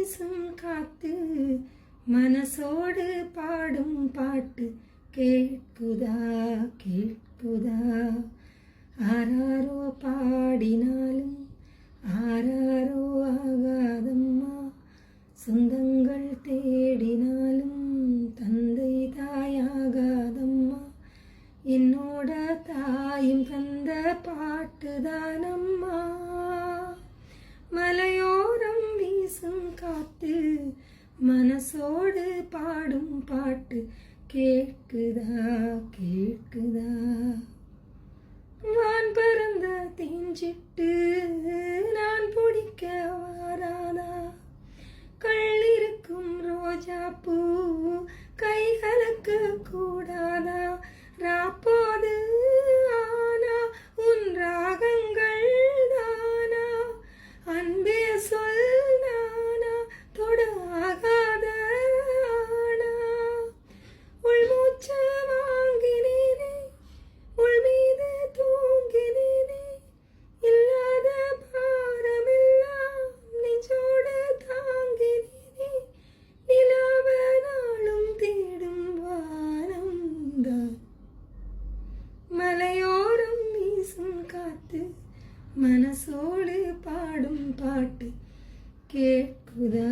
வீசும் காத்து மனசோடு பாடும் பாட்டு கேட்குதா கேட்குதா. ஆராரோ பாடினாலும் ஆராரோ ஆகாதம்மா, சொந்தங்கள் தேடினாலும் தந்தை தாயாகாதம்மா. என்னோட தாயும் தந்த பாட்டுதானம்மா. மலையோரம் வீசும் காத்து மனசோடு பாடும் பாட்டு கேட்குதா கேட்குதா. வான் பறந்த தேஞ்சிட்டு நான் பிடிக்க வாராதா, கள்ளிருக்கும் ரோஜா பூ கை கலக்க கூடாதா. ராப்போது ஆனா உன் ராகங்கள் தானா, அன்பே சொல் நானா தொட ஆகாத ஆனா. உள்மூச்ச வாங்கினேனே உள் மீது தூங்கினேனே, இல்லாத பாரமெல்லாம் நெஞ்சோடு தாங்கினேனே. நிலாவ நாளும் தேடும் வானம்தான், மலையோரம் வீசும் காத்து மனசோடு பாடும் பாட்டு கேட்குதா